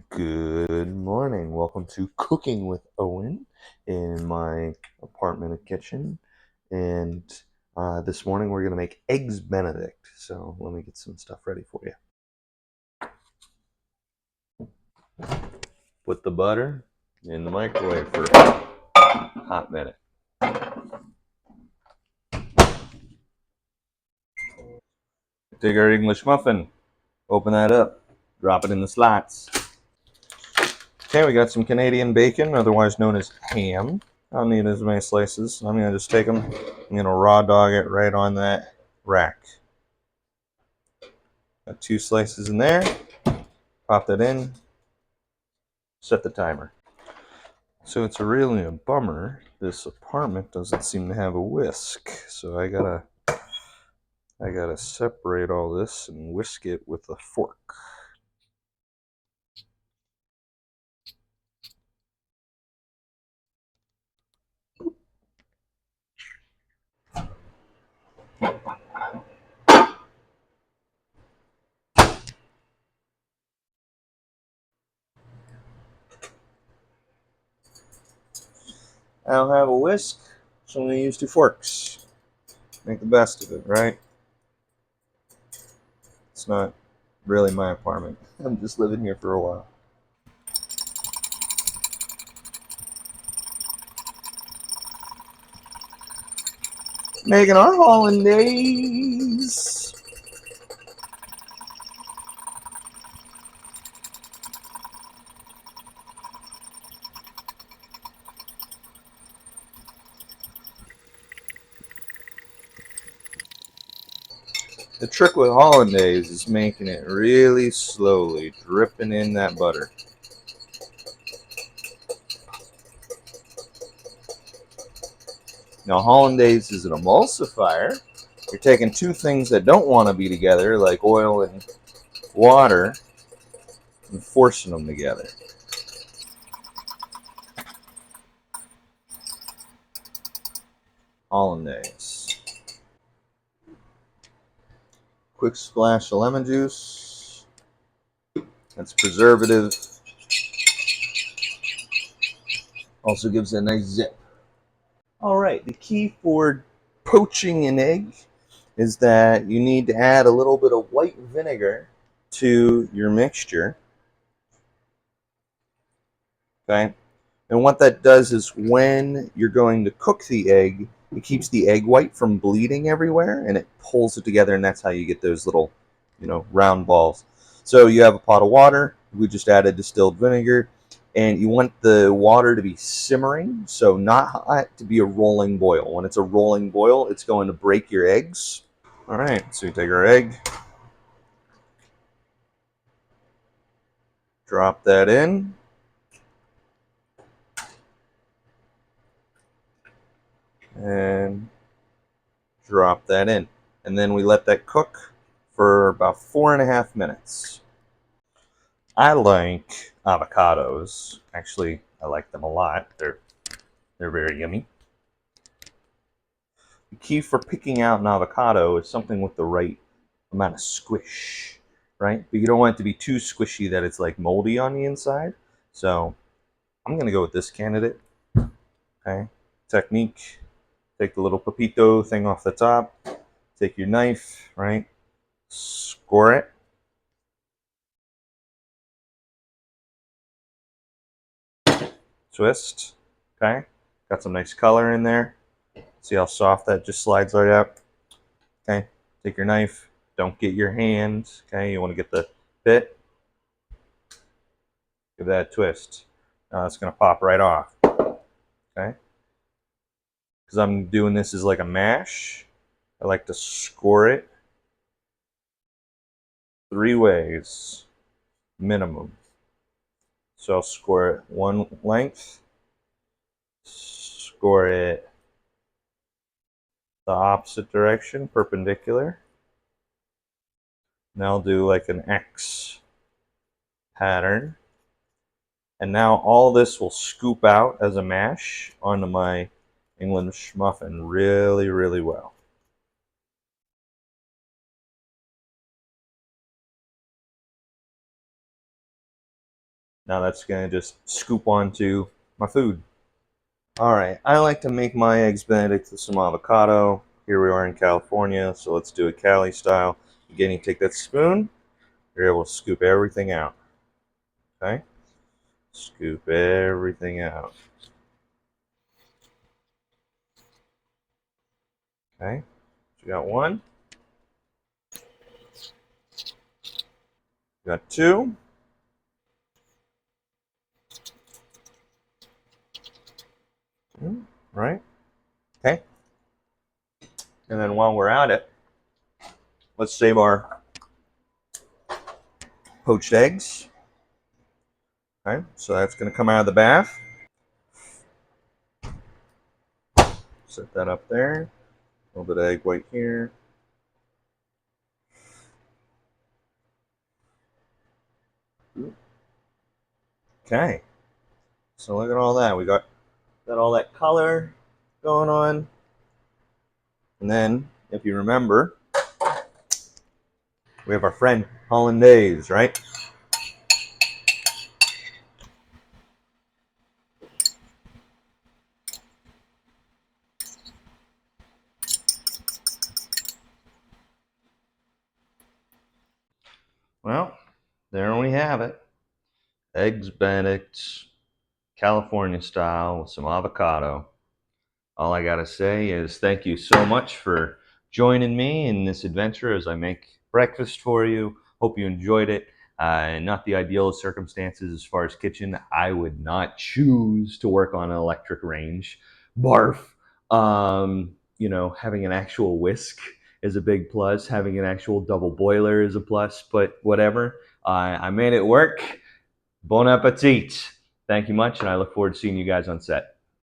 Good morning. Welcome to Cooking with Owen in my apartment and kitchen. And this morning we're going to make eggs Benedict. So let me get some stuff ready for you. Put the butter in the microwave for a hot minute. Take our English muffin, open that up, drop it in the slots. Okay, we got some Canadian bacon, otherwise known as ham. I don't need as many slices. I'm going to just take them, I'm going to raw dog it right on that rack. Got 2 slices in there. Pop that in. Set the timer. So it's really a bummer. This apartment doesn't seem to have a whisk. So I gotta separate all this and whisk it with a fork. I don't have a whisk, so I'm gonna use 2 forks. Make the best of it, right? It's not really my apartment. I'm just living here for a while. Making our hollandaise. The trick with hollandaise is making it really slowly, dripping in that butter. Now, hollandaise is an emulsifier. You're taking 2 things that don't want to be together, like oil and water, and forcing them together. Hollandaise. Quick splash of lemon juice. That's preservative. Also gives it a nice zip. All right, the key for poaching an egg is that you need to add a little bit of white vinegar to your mixture. Okay? And what that does is when you're going to cook the egg, it keeps the egg white from bleeding everywhere and it pulls it together, and that's how you get those little, round balls. So you have a pot of water, we just added distilled vinegar, and you want the water to be simmering, so not hot, to be a rolling boil. When it's a rolling boil, it's going to break your eggs. All right, so you take our egg, drop that in. And drop that in. And then we let that cook for about 4.5 minutes. I like avocados. Actually, I like them a lot. They're very yummy. The key for picking out an avocado is something with the right amount of squish, right? But you don't want it to be too squishy that it's like moldy on the inside. So I'm gonna go with this candidate. Okay, technique. Take the little pepito thing off the top. Take your knife, right? Score it. Twist. Okay. Got some nice color in there. See how soft that just slides right out? Okay. Take your knife. Don't get your hand. Okay. You want to get the bit. Give that a twist. Now it's going to pop right off. Okay. Because I'm doing this as like a mash, I like to score it 3 ways minimum. So I'll score it one length, score it the opposite direction, perpendicular. Now I'll do like an X pattern. And now all this will scoop out as a mash onto my English muffin really, really well. Now that's going to just scoop onto my food. All right, I like to make my eggs Benedict with some avocado. Here we are in California, so let's do it Cali style. Again, you take that spoon, you're able to scoop everything out. Okay? Scoop everything out. Okay? So you got one, you got two, right? Okay? And then while we're at it, let's save our poached eggs. Okay? So that's going to come out of the bath. Set that up there. A little bit of egg white here. Okay. So look at all that. We got all that color going on. And then, if you remember, we have our friend Hollandaise, right? Well, there we have it. Eggs Benedict, California style with some avocado. All I gotta say is thank you so much for joining me in this adventure as I make breakfast for you. Hope you enjoyed it. Not the ideal of circumstances as far as kitchen. I would not choose to work on an electric range. Barf. Having an actual whisk is a big plus. Having an actual double boiler is a plus. But whatever. I made it work. Bon appetit. Thank you much, and I look forward to seeing you guys on set.